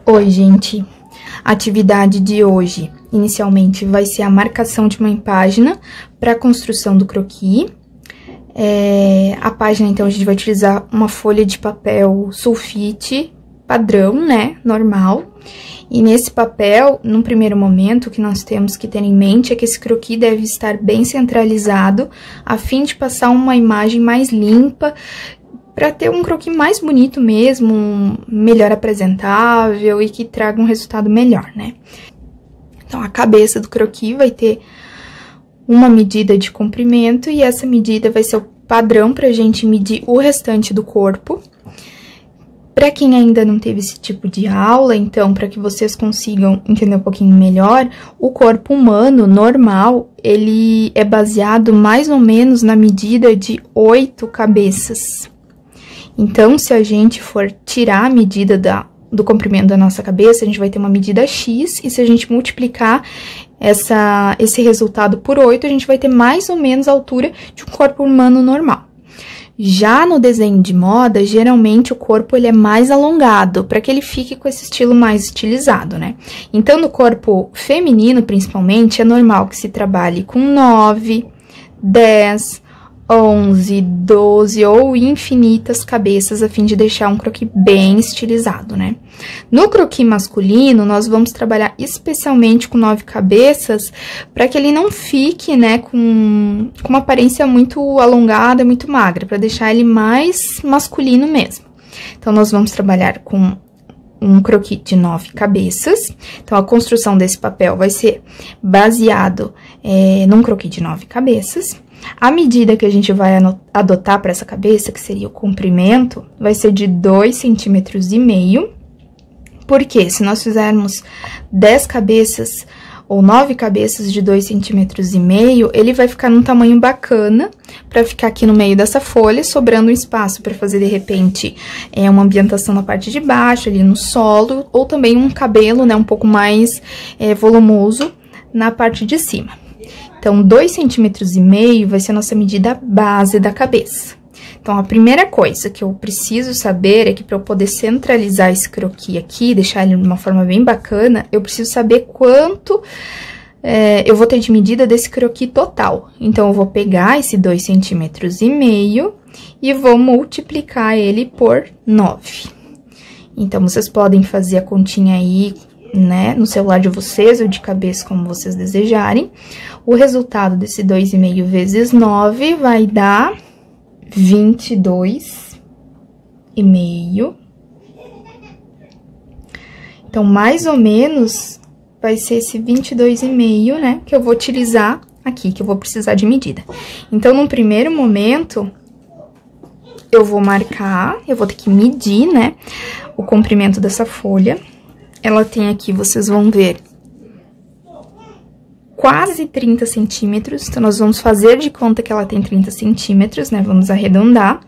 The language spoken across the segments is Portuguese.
Oi, gente! A atividade de hoje, inicialmente, vai ser a marcação de uma página para a construção do croquis. A página, então, a gente vai utilizar uma folha de papel sulfite padrão, né, normal. E nesse papel, num primeiro momento, o que nós temos que ter em mente é que esse croquis deve estar bem centralizado, a fim de passar uma imagem mais limpa, para ter um croquis mais bonito mesmo, melhor apresentável e que traga um resultado melhor, né? Então, a cabeça do croquis vai ter uma medida de comprimento e essa medida vai ser o padrão pra gente medir o restante do corpo. Para quem ainda não teve esse tipo de aula, então, para que vocês consigam entender um pouquinho melhor, o corpo humano normal, ele é baseado mais ou menos na medida de 8 cabeças. Então, se a gente for tirar a medida do comprimento da nossa cabeça, a gente vai ter uma medida X, e se a gente multiplicar esse resultado por 8, a gente vai ter mais ou menos a altura de um corpo humano normal. Já no desenho de moda, geralmente o corpo ele é mais alongado, para que ele fique com esse estilo mais estilizado, né? Então, no corpo feminino, principalmente, é normal que se trabalhe com 9, 10... 11, 12 ou infinitas cabeças a fim de deixar um croquis bem estilizado, né? No croquis masculino, nós vamos trabalhar especialmente com 9 cabeças para que ele não fique, né, com uma aparência muito alongada, muito magra, para deixar ele mais masculino mesmo. Então, nós vamos trabalhar com um croquis de 9 cabeças. Então, a construção desse papel vai ser baseado num croquis de 9 cabeças. A medida que a gente vai adotar para essa cabeça, que seria o comprimento, vai ser de 2,5 cm. Porque se nós fizermos 10 cabeças ou 9 cabeças de 2,5 cm, ele vai ficar num tamanho bacana para ficar aqui no meio dessa folha, sobrando um espaço para fazer, de repente, uma ambientação na parte de baixo, ali no solo, ou também um cabelo, né, um pouco mais volumoso na parte de cima. Então, 2,5 cm vai ser a nossa medida base da cabeça. Então, a primeira coisa que eu preciso saber é que para eu poder centralizar esse croquis aqui, deixar ele de uma forma bem bacana, eu preciso saber quanto eu vou ter de medida desse croquis total. Então, eu vou pegar esse 2,5 cm e vou multiplicar ele por 9. Então, vocês podem fazer a continha aí, né, no celular de vocês ou de cabeça, como vocês desejarem. O resultado desse 2,5 vezes 9 vai dar 22,5. Então, mais ou menos, vai ser esse 22,5, né, que eu vou utilizar aqui, que eu vou precisar de medida. Então, num primeiro momento, eu vou marcar, eu vou ter que medir, né, o comprimento dessa folha. Ela tem aqui, vocês vão ver, quase 30 centímetros. Então, nós vamos fazer de conta que ela tem 30 centímetros, né? Vamos arredondar.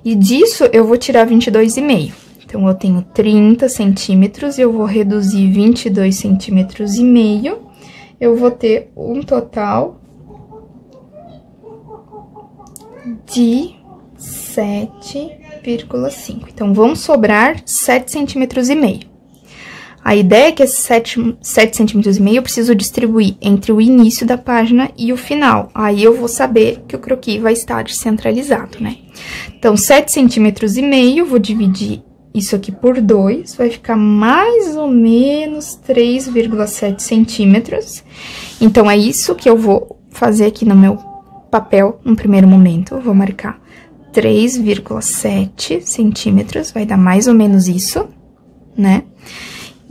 E disso, eu vou tirar 22,5. Então, eu tenho 30 centímetros e eu vou reduzir 22 centímetros e meio. Eu vou ter um total de 7,5. Então, vão sobrar 7,5 centímetros. A ideia é que esses 7,5 centímetros eu preciso distribuir entre o início da página e o final. Aí, eu vou saber que o croquis vai estar centralizado, né? Então, 7,5 centímetros, vou dividir isso aqui por 2, vai ficar mais ou menos 3,7 centímetros. Então, é isso que eu vou fazer aqui no meu papel, no primeiro momento. Eu vou marcar 3,7 centímetros, vai dar mais ou menos isso, né?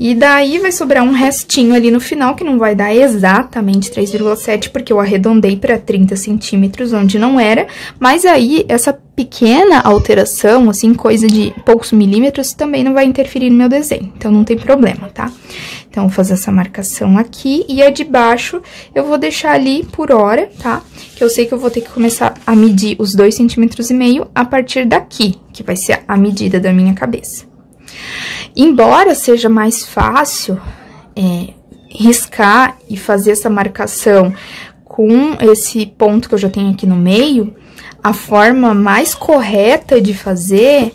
E daí, vai sobrar um restinho ali no final, que não vai dar exatamente 3,7, porque eu arredondei para 30 centímetros, onde não era. Mas aí, essa pequena alteração, assim, coisa de poucos milímetros, também não vai interferir no meu desenho. Então, não tem problema, tá? Então, vou fazer essa marcação aqui. E a de baixo, eu vou deixar ali por hora, tá? Que eu sei que eu vou ter que começar a medir os 2,5 centímetros a partir daqui, que vai ser a medida da minha cabeça. Embora seja mais fácil riscar e fazer essa marcação com esse ponto que eu já tenho aqui no meio, a forma mais correta de fazer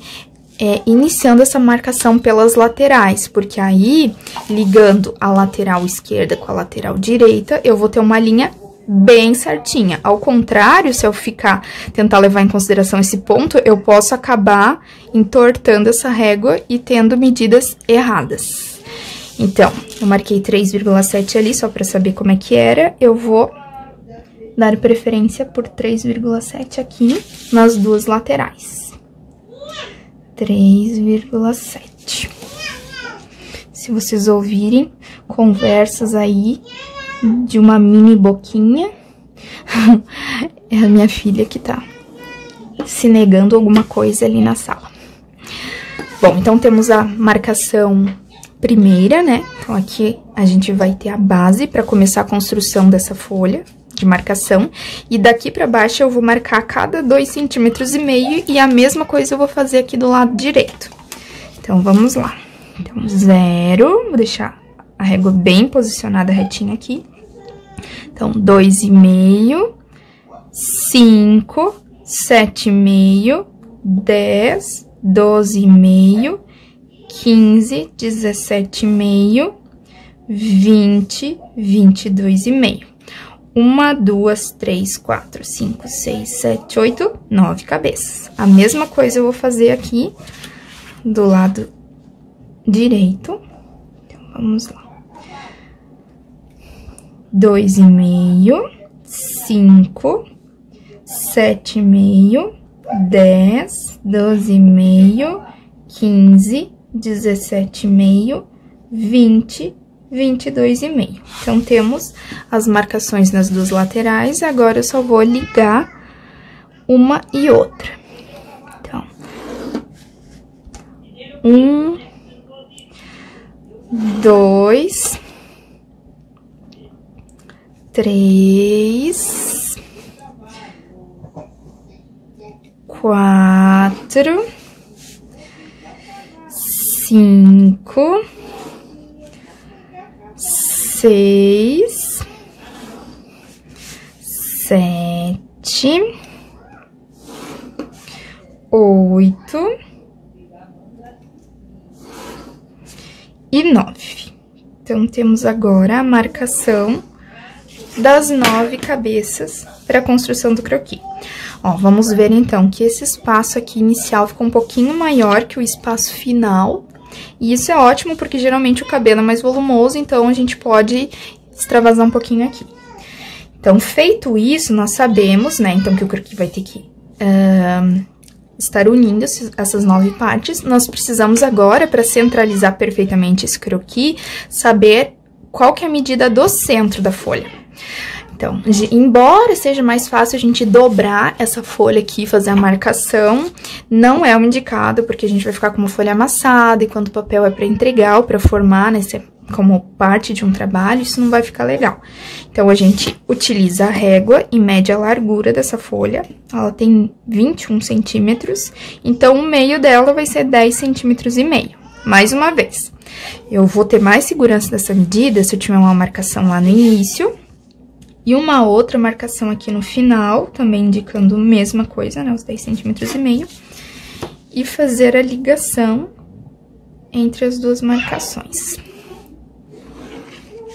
iniciando essa marcação pelas laterais, porque aí, ligando a lateral esquerda com a lateral direita, eu vou ter uma linha bem certinha. Ao contrário, se eu tentar levar em consideração esse ponto, eu posso acabar entortando essa régua e tendo medidas erradas. Então, eu marquei 3,7 ali, só para saber como é que era. Eu vou dar preferência por 3,7 aqui nas duas laterais. 3,7. Se vocês ouvirem conversas aí de uma mini boquinha, é a minha filha que tá se negando alguma coisa ali na sala. Bom, então temos a marcação primeira, né? Então, aqui a gente vai ter a base para começar a construção dessa folha de marcação. E daqui pra baixo eu vou marcar cada 2,5 centímetros e a mesma coisa eu vou fazer aqui do lado direito. Então, vamos lá. Então, 0, vou deixar a régua bem posicionada retinha aqui. Então, 2,5, 5, 7,5, 10, 12,5, 15, 17,5, 20, 22,5. 1, 2, 3, 4, 5, 6, 7, 8, 9 cabeças. A mesma coisa eu vou fazer aqui do lado direito. Então, vamos lá. 2,5, 5, 7,5, 10, 12,5, 15, 17,5, 20, 22,5. Então, temos as marcações nas duas laterais, agora eu só vou ligar uma e outra. Então, 1, 2, 3, 4, 5, 6, 7, 8 e 9. Então, temos agora a marcação das 9 cabeças para a construção do croquis. Ó, vamos ver então que esse espaço aqui inicial ficou um pouquinho maior que o espaço final. E isso é ótimo porque geralmente o cabelo é mais volumoso, então a gente pode extravasar um pouquinho aqui. Então, feito isso, nós sabemos, né, então que o croquis vai ter que estar unindo essas 9 partes. Nós precisamos agora, para centralizar perfeitamente esse croquis, saber qual que é a medida do centro da folha. Então, embora seja mais fácil a gente dobrar essa folha aqui, fazer a marcação, não é o indicado, porque a gente vai ficar com uma folha amassada, e quando o papel é para entregar ou para formar, né, como parte de um trabalho, isso não vai ficar legal. Então, a gente utiliza a régua e mede a largura dessa folha, ela tem 21 centímetros, então o meio dela vai ser 10,5 centímetros. Mais uma vez, eu vou ter mais segurança dessa medida se eu tiver uma marcação lá no início, e uma outra marcação aqui no final, também indicando a mesma coisa, né, os 10,5 centímetros. E fazer a ligação entre as duas marcações.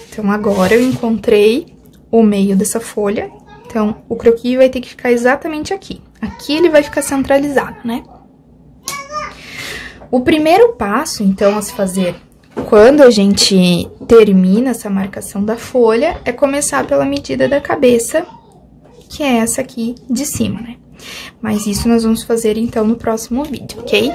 Então, agora eu encontrei o meio dessa folha. Então, o croquis vai ter que ficar exatamente aqui. Aqui ele vai ficar centralizado, né? O primeiro passo, então, a se fazer quando a gente termina essa marcação da folha, é começar pela medida da cabeça, que é essa aqui de cima, né? Mas isso nós vamos fazer, então, no próximo vídeo, ok?